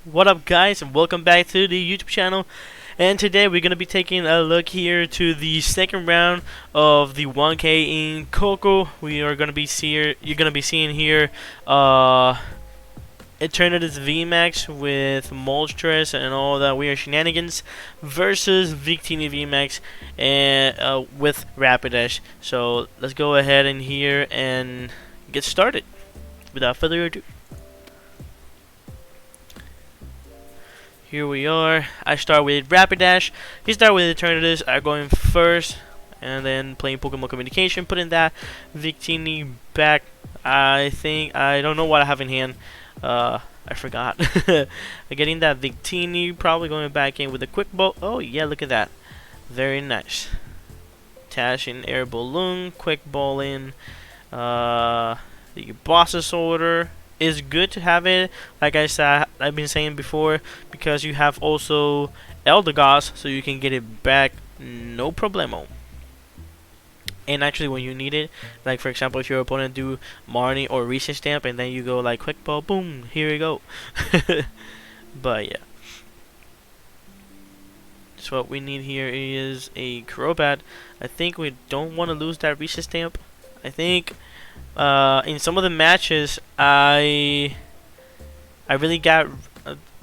What up, guys, and welcome back to the YouTube channel. And today we're gonna be taking a look here to the second round of the 1K in Coco. We are gonna be you're gonna be seeing here Eternatus Vmax with Moltres and all that weird shenanigans versus Victini Vmax and with Rapidash. So let's go ahead and here and get started without further ado. Here we are. I start with Rapidash. He start with Eternatus. I going first, and then playing Pokemon Communication. Putting that Victini back. I don't know what I have in hand. I forgot. Getting that Victini. Probably going back in with a Quick Ball. Oh yeah, look at that. Very nice. Tash in Air Balloon. Quick Ball in. The Boss's Order is good to have it, like I've been saying before, because you have also Eldegoss, so you can get it back no problemo. And actually, when you need it, like for example, if your opponent do Marnie or Reset Stamp, and then you go like Quick Ball, boom, here you go. But yeah, so what we need here is a Crobat. I think we don't want to lose that Reset Stamp. I think in some of the matches, I really got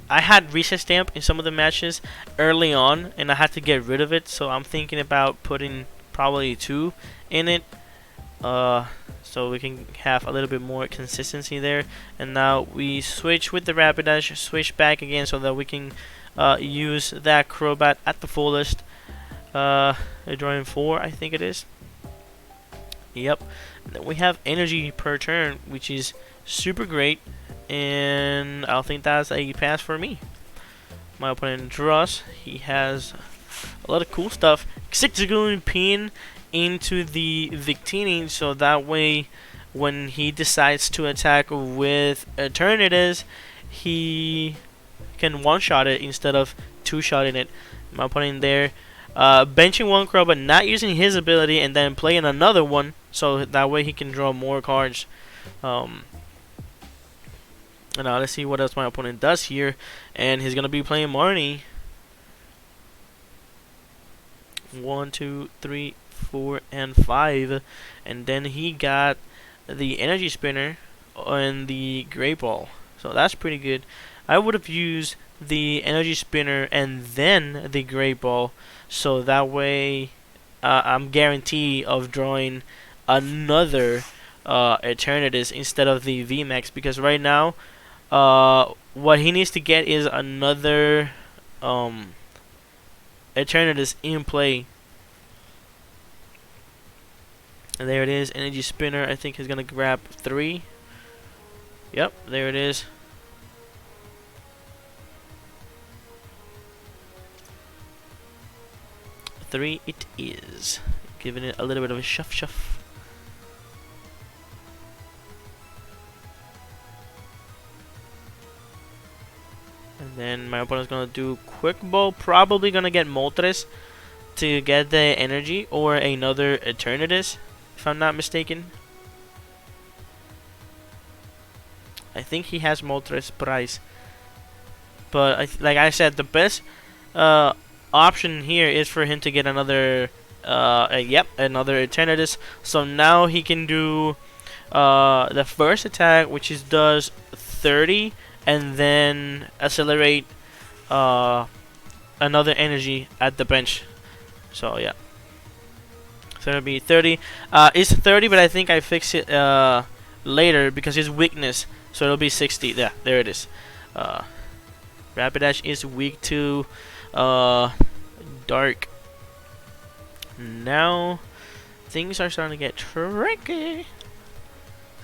I had Reset Stamp in some of the matches early on, and I had to get rid of it. So I'm thinking about putting probably 2 in it, so we can have a little bit more consistency there. And now we switch with the Rapidash, switch back again, so that we can use that Crobat at the fullest. Drawing 4, I think it is. Yep. Then we have energy per turn, which is super great, and I think that's a pass for me. My opponent draws. He has a lot of cool stuff. Zigzagoon pin into the Victini, so that way when he decides to attack with Eternatus, he can one-shot it instead of two-shotting it. My opponent there benching one crow but not using his ability, and then playing another one, so that way he can draw more cards. And now let's see what else my opponent does here. And he's gonna be playing Marnie. 1, 2, 3, 4, and 5, and then he got the energy spinner and the great ball, so that's pretty good. I would have used the energy spinner and then the great ball, so that way I'm guaranteed of drawing another Eternatus instead of the Vmax, because right now what he needs to get is another Eternatus in play. And there it is, energy spinner. I think he's gonna grab 3. Yep, there it is. Three it is. Giving it a little bit of a shuff. And then my opponent's gonna do Quick Ball. Probably gonna get Moltres to get the energy, or another Eternatus, if I'm not mistaken. I think he has Moltres price, but like I said, the best option here is for him to get another another Eternatus. So now he can do the first attack, which does 30, and then accelerate another energy at the bench. So yeah, so it'll be 30. It's 30, but I think I fix it later because it's weakness, so it'll be 60. Yeah, there it is. Rapidash is weak to dark. Now things are starting to get tricky.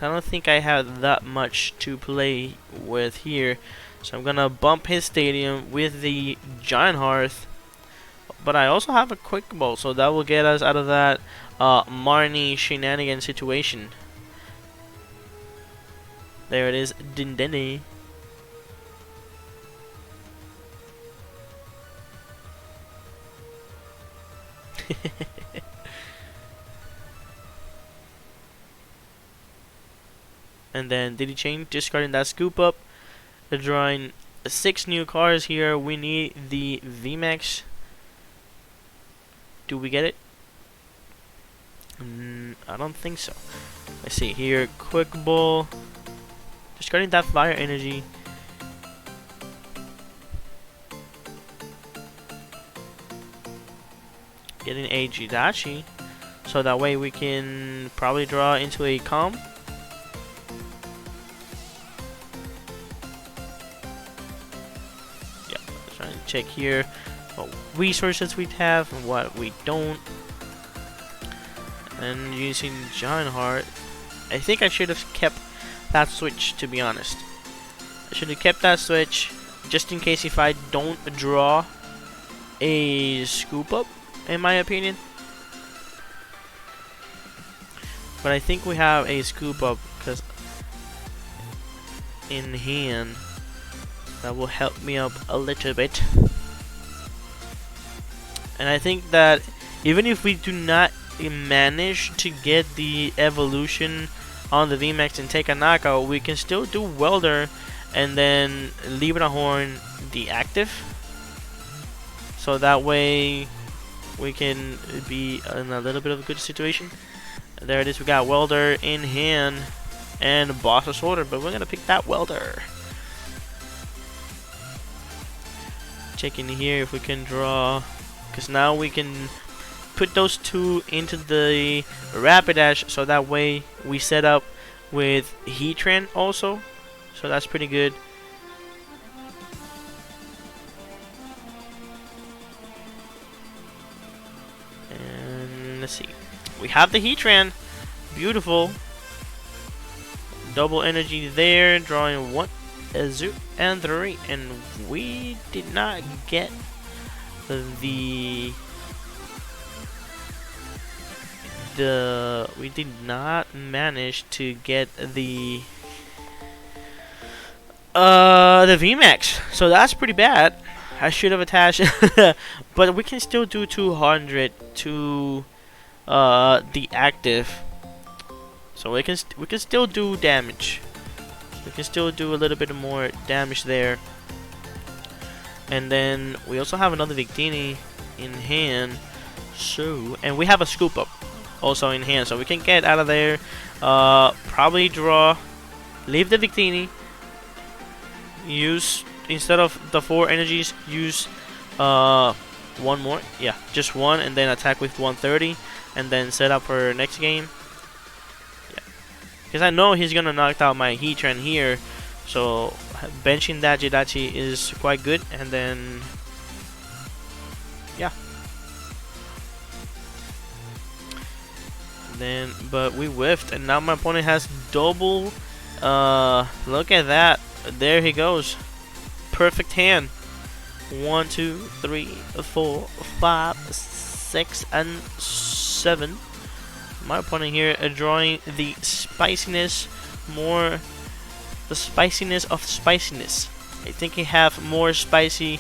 I don't think I have that much to play with here, so I'm gonna bump his stadium with the Giant Hearth. But I also have a Quick Ball, so that will get us out of that Marnie shenanigan situation. There it is, Dindini. And then did he change? Discarding that Scoop Up, drawing 6 new cars here. We need the Vmax. Do we get it? I don't think so. Let's see here. Quick ball. Discarding that fire energy. Getting a Jidachi. So that way we can probably draw into a calm. Yeah, trying to check here what resources we have and what we don't. And using Giant Heart, I think I should have kept that switch, to be honest. I should have kept that switch just in case if I don't draw a scoop up, in my opinion. But I think we have a scoop up because in hand that will help me up a little bit. And I think that even if we do not manage to get the evolution on the Vmax and take a knockout, we can still do Welder and then leave it a horn deactive, so that way we can be in a little bit of a good situation. There it is, we got Welder in hand and Boss's Order, but we're gonna pick that Welder. Checking here if we can draw, because now we can put those two into the Rapidash, so that way we set up with Heatran also, so that's pretty good. And let's see, we have the Heatran, beautiful. Double energy there, drawing 1, 2, and 3, and we did not get we did not manage to get the Vmax, so that's pretty bad. I should have attached but we can still do 200 to the active, so we can still do damage. We can still do a little bit more damage there. And then we also have another Victini in hand, so, and we have a scoop up also in hand, so we can get out of there, probably draw, leave the Victini, use, instead of the 4 energies, use 1 more, yeah, just 1, and then attack with 130, and then set up for next game. Yeah, because I know he's gonna knock out my Heatran here, so benching that Jidachi is quite good. And then yeah, but we whiffed, and now my opponent has double. Look at that, there he goes, perfect hand. 1, 2, 3, 4, 5, 6, and 7. My opponent here drawing the spiciness, the spiciness of spiciness. I think he have more spicy,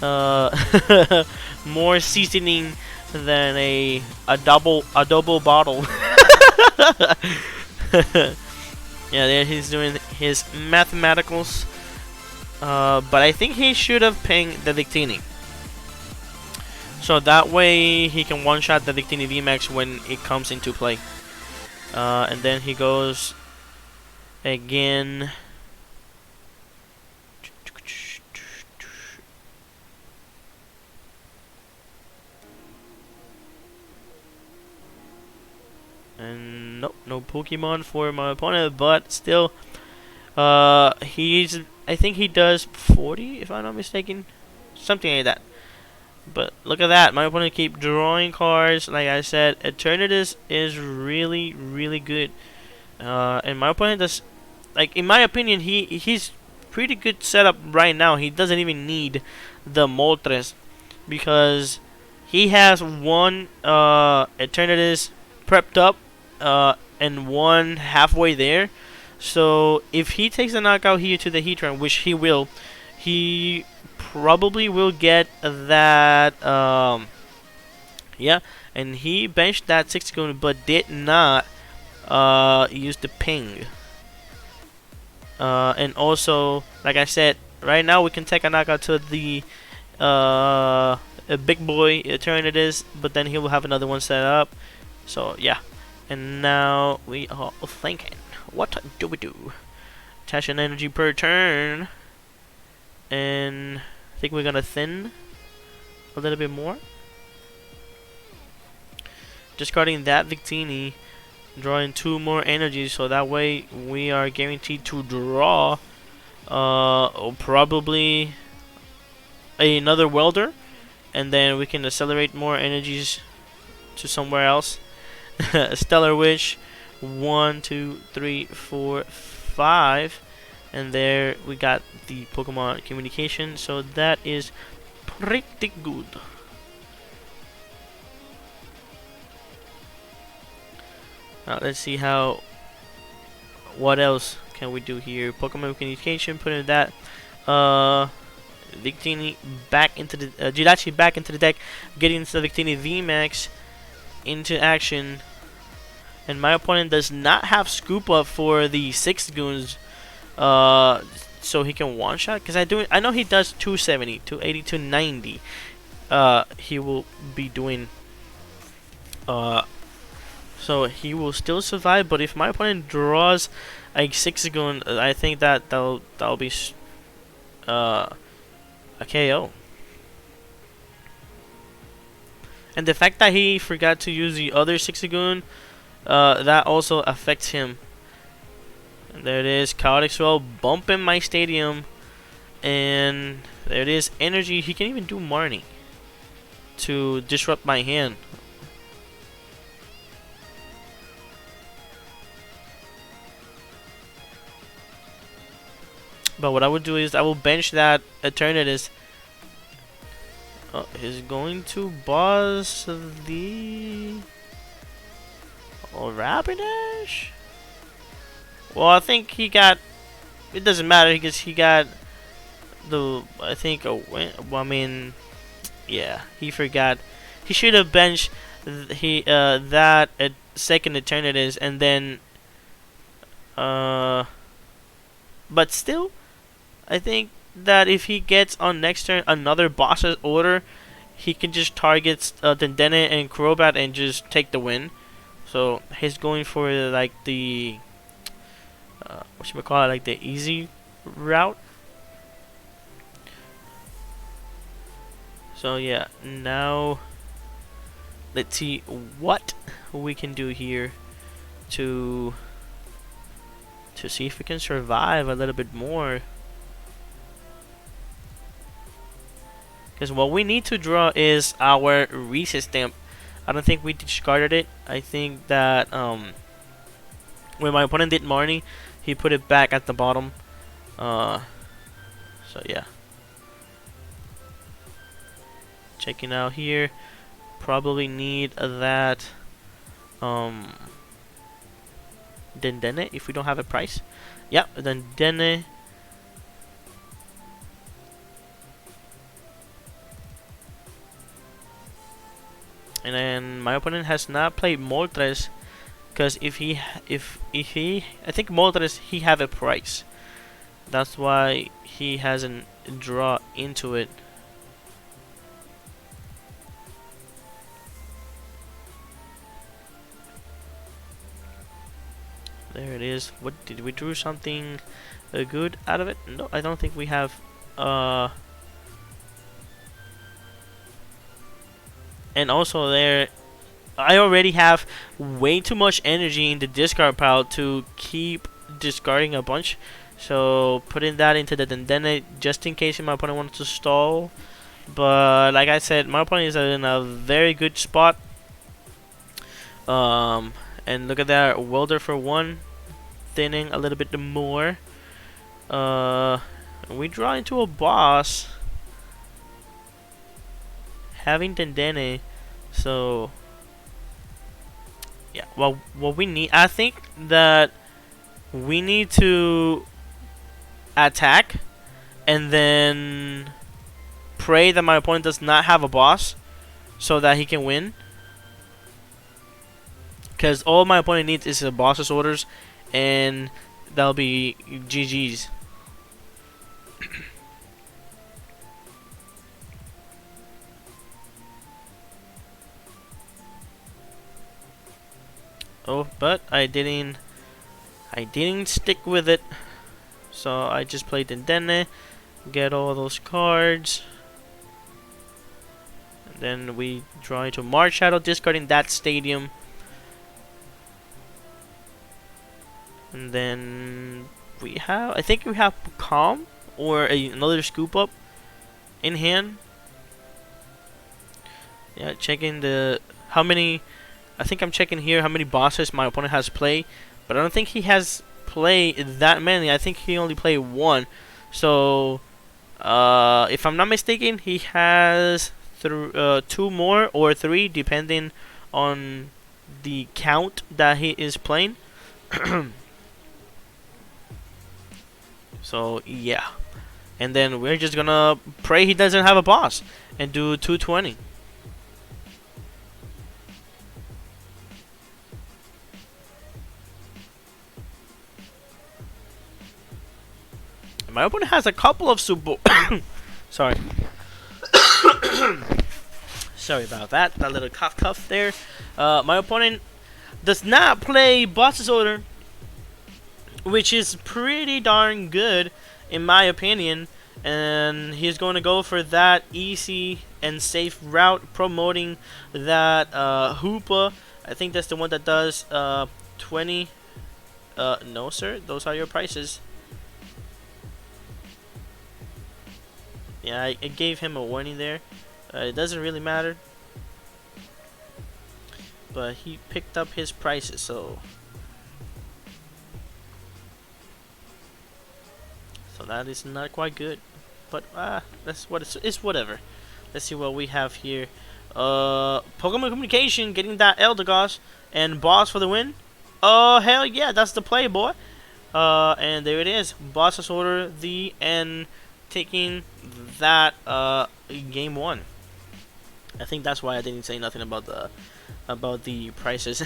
more seasoning than a double bottle. Yeah, there he's doing his mathematicals. But I think he should have pinged the Victini, so that way he can one-shot the Victini VMAX when it comes into play. And then he goes again. And nope, no Pokemon for my opponent, but still, I think he does 40, if I'm not mistaken, something like that. But look at that, my opponent keep drawing cards. Like I said, Eternatus is really, really good. And my opponent does, like, in my opinion, he's pretty good setup right now. He doesn't even need the Moltres, because he has one Eternatus prepped up, and one halfway there. So if he takes a knockout here to the Heatran, which he will, he probably will get that. Yeah, and he benched that 60 gun, but did not use the ping. And also, like I said, right now we can take a knockout to the a big boy Eternatus, but then he will have another one set up. So yeah, and now we are thinking, what do we do? Attach an energy per turn, and I think we're gonna thin a little bit more. Discarding that Victini, drawing 2 more energies, so that way we are guaranteed to draw probably another welder, and then we can accelerate more energies to somewhere else. Stellar Witch, 1, 2, 3, 4, 5, and there we got the Pokemon communication, so that is pretty good. Now let's see what else can we do here. Pokemon communication, put in that Victini back into the Jirachi back into the deck, getting the Victini Vmax into action, and my opponent does not have scoop up for the 6 goons, so he can one shot. Because I know he does 270, 280, 290. He will be doing. So he will still survive. But if my opponent draws like 6 goon, I think that'll be a KO. And the fact that he forgot to use the other 6 goon, that also affects him. And there it is, Chaotic Swell bumping my stadium, and there it is, energy. He can even do Marnie to disrupt my hand. But what I would do is I will bench that Eternatus. He's going to boss the Rapidash? Well, I think he got. It doesn't matter because he got the. I think a win. Well, I mean, yeah, he forgot. He should have benched that second Eternatus and then. But still, I think that if he gets on next turn another boss's order, he can just target Dendene and Crobat and just take the win. So he's going for like the like the easy route. So yeah, now let's see what we can do here to see if we can survive a little bit more. Because what we need to draw is our reset stamp. I don't think we discarded it. I think that when my opponent did Marnie, he put it back at the bottom. So yeah. Checking out here. Probably need that Dendene if we don't have a price. Yep, Dendene. And then my opponent has not played Moltres, because if he I think Moltres he have a price. That's why he hasn't draw into it. There it is. What did we drew something good out of it? No, I don't think we have. And also there, I already have way too much energy in the discard pile to keep discarding a bunch. So putting that into the Dendene just in case my opponent wants to stall. But like I said, my opponent is in a very good spot. And look at that, welder for 1, thinning a little bit more. We draw into a boss, having Dendene. So yeah, well, what we need, I think that we need to attack and then pray that my opponent does not have a boss so that he can win. Because all my opponent needs is a boss's orders, and that'll be GG's. Oh, but I didn't stick with it. So I just played Dendene, get all those cards. And then we draw into March Shadow, discarding that stadium. And then we have, I think we have Calm or another scoop up in hand. Yeah, checking the how many. I think I'm checking here how many bosses my opponent has played, but I don't think he has played that many. I think he only played one. So, if I'm not mistaken, he has two more or three, depending on the count that he is playing. So yeah, and then we're just gonna pray he doesn't have a boss and do 220. My opponent has a couple of super. Sorry. Sorry about that. That little cough there. My opponent does not play Boss's Order, which is pretty darn good in my opinion. And he's going to go for that easy and safe route, promoting that Hoopa. I think that's the one that does 20. No, sir. Those are your prices. Yeah, I gave him a warning there. It doesn't really matter. But he picked up his prices, so that is not quite good. But that's what it's whatever. Let's see what we have here. Pokemon Communication getting that Eldegoss and boss for the win. Oh hell yeah, that's the play, boy. And there it is. Boss's Order the and taking that game 1. I think that's why I didn't say nothing about the prices.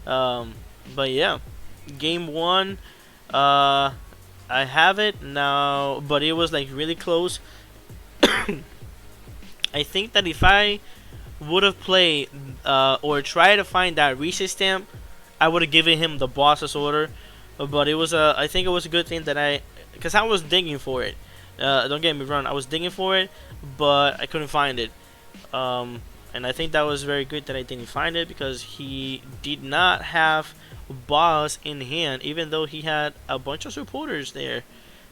But yeah, game 1. I have it now, but it was like really close. I think that if I would have played or tried to find that reset stamp, I would have given him the Boss's Order. But it was I think it was a good thing that because I was digging for it. Don't get me wrong, I was digging for it, but I couldn't find it. And I think that was very good that I didn't find it, because he did not have boss in hand, even though he had a bunch of supporters there,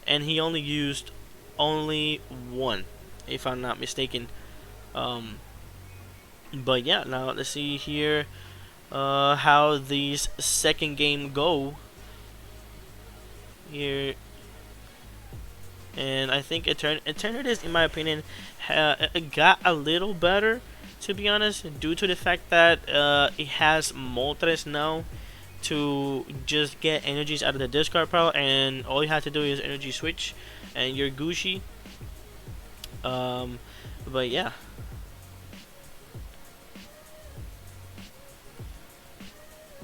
and he only used one, if I'm not mistaken. But yeah, now let's see here how these second game go here. And I think Eternatus, in my opinion, got a little better, to be honest, due to the fact that it has Moltres now to just get energies out of the discard pile, and all you have to do is energy switch, and you're Gucci. But yeah.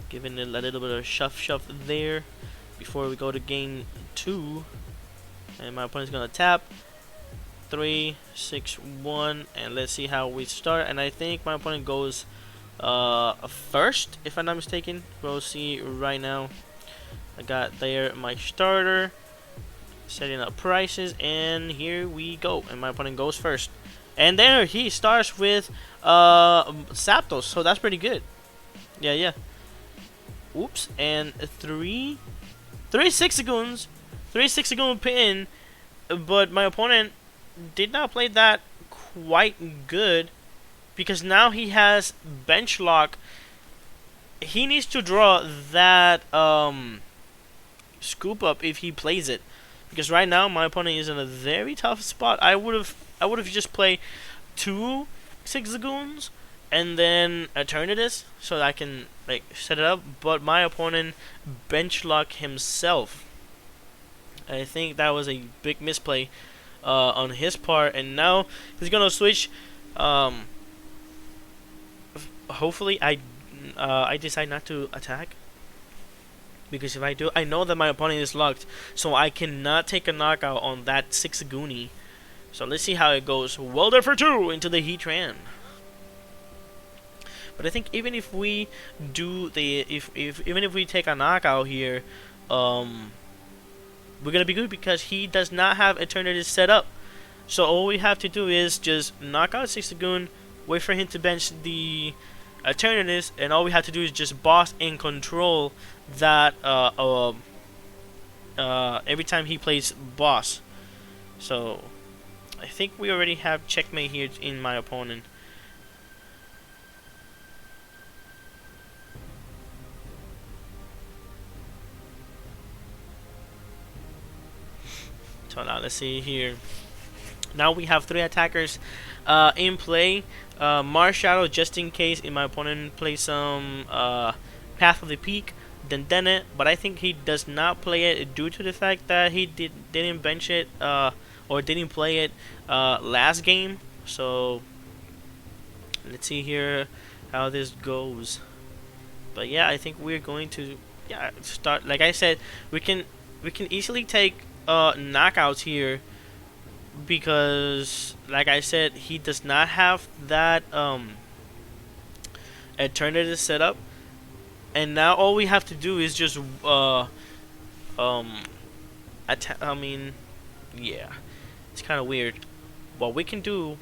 Giving it a little bit of shove there before we go to game 2. And my opponent's gonna tap 3, 6, 1, and let's see how we start. And I think my opponent goes first, if I'm not mistaken. We'll see right now. I got there my starter, setting up prices, and here we go. And my opponent goes first, and there he starts with Zapdos, so that's pretty good. Yeah. Oops, and 3 Sixagoons. 3 Sixagoon pin, but my opponent did not play that quite good, because now he has bench lock. He needs to draw that scoop up if he plays it, because right now my opponent is in a very tough spot. I would have just played 2 Sixagoons and then Eternatus so that I can like set it up, but my opponent bench lock himself. I think that was a big misplay on his part, and now he's gonna switch. Hopefully, I decide not to attack, because if I do, I know that my opponent is locked, so I cannot take a knockout on that Sixagoonie. So let's see how it goes. Welder for 2 into the Heatran. But I think even if we do the even if we take a knockout here, we're gonna be good because he does not have Eternatus set up. So all we have to do is just knock out Sixagoon, wait for him to bench the Eternatus, and all we have to do is just boss and control that every time he plays boss. So I think we already have checkmate here in my opponent. So now let's see here. Now we have 3 attackers in play. Mars Shadow, just in case if my opponent plays some Path of the Peak, then it. But I think he does not play it due to the fact that he didn't bench it or didn't play it last game. So let's see here how this goes. But yeah, I think we're going to start. Like I said, we can easily take knockouts here, because like I said, he does not have that Eternatus set up, and now all we have to do is just I mean, yeah, it's kind of weird. What we can do,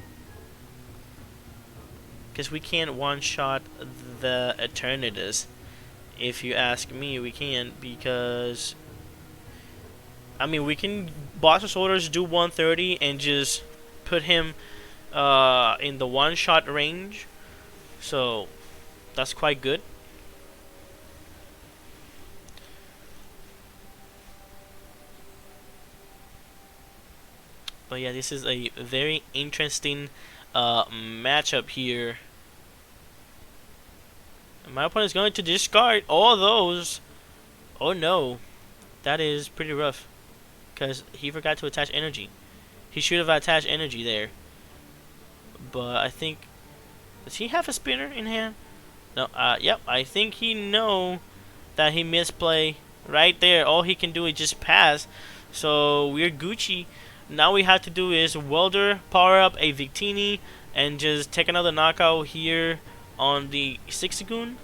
because we can't one-shot the Eternatus, if you ask me. We can't, because I mean, we can boss orders, do 130 and just put him in the one-shot range. So that's quite good. But yeah, this is a very interesting matchup here. My opponent is going to discard all those. Oh no, that is pretty rough, because he forgot to attach energy. He should have attached energy there. But I think, does he have a spinner in hand? No. Yep. I think he know that he misplay right there. All he can do is just pass. So we're Gucci. Now we have to do is welder, power up a Victini, and just take another knockout here on the Sixagoon,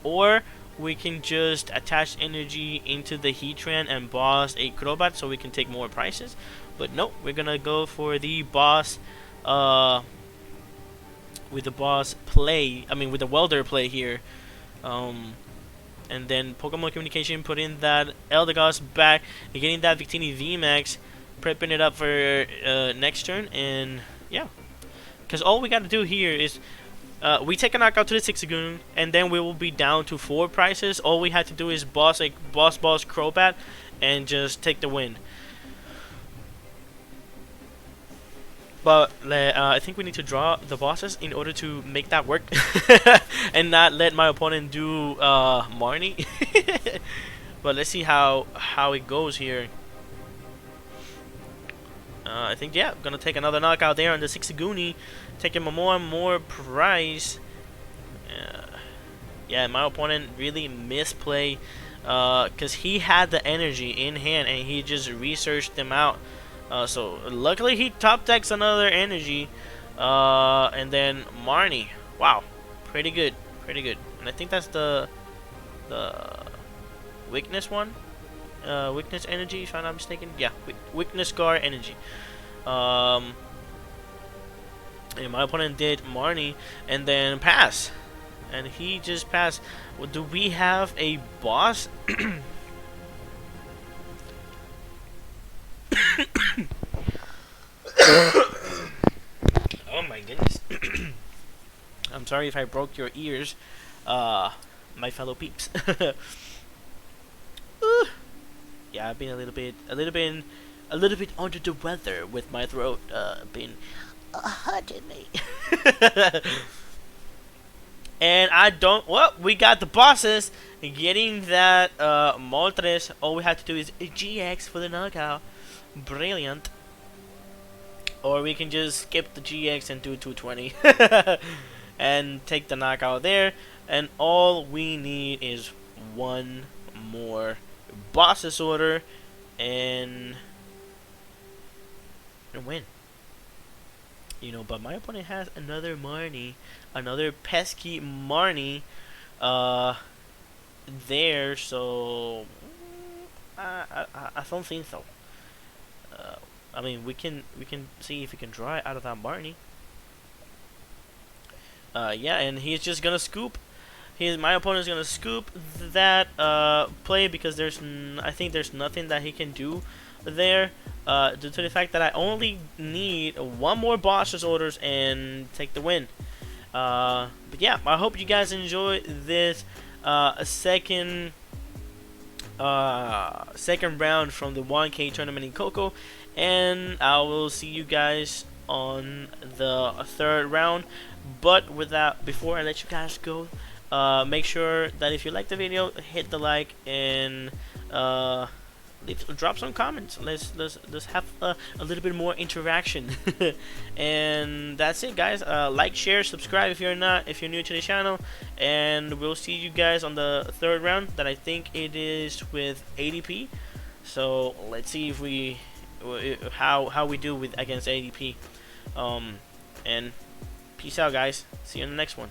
or we can just attach energy into the Heatran and boss a Crobat so we can take more prices. But nope, we're gonna go for the boss with the boss play, I mean with the welder play here. And then Pokemon Communication, put in that Eldegoss back, and getting that Victini Vmax, prepping it up for next turn. And yeah, because all we gotta do here is we take a knockout to the Sixagoon, and then we will be down to 4 prices. All we had to do is boss Crobat and just take the win. But I think we need to draw the bosses in order to make that work, and not let my opponent do Marnie. But let's see how it goes here. I think, yeah, I'm gonna take another knockout there on the Sixagoony, taking more and more price. Yeah, my opponent really misplay, because he had the energy in hand and he just researched them out. So luckily he top decks another energy, and then Marnie. Wow, pretty good, pretty good. And I think that's the weakness one. Weakness energy, if I'm not mistaken. Yeah, weakness scar energy. And my opponent did Marnie and then pass, and he just passed. Well, do we have a boss? Oh my goodness. I'm sorry if I broke your ears, my fellow peeps. Yeah, I've been a little bit under the weather with my throat been hurting me. And I don't. Well, we got the bosses. Getting that Moltres. All we have to do is a GX for the knockout. Brilliant. Or we can just skip the GX and do 220 and take the knockout there. And all we need is one more boss's order and win. you know. But my opponent has another Marnie, another pesky Marnie, uh, there. So I don't think so. Uh, I mean, we can see if we can draw it out of that Marnie. Yeah, and he's just gonna scoop. My opponent's gonna scoop that play because I think there's nothing that he can do there. Due to the fact that I only need one more boss's orders and take the win. But yeah, I hope you guys enjoy this second round from the 1K tournament in Coco, and I will see you guys on the third round. But before I let you guys go, make sure that if you like the video, hit the like and drop some comments. Let's have a little bit more interaction. And that's it, guys. Like, share, subscribe if you're new to the channel, and we'll see you guys on the third round. That I think it is with ADP. So let's see if how we do with against ADP. And peace out, guys. See you in the next one.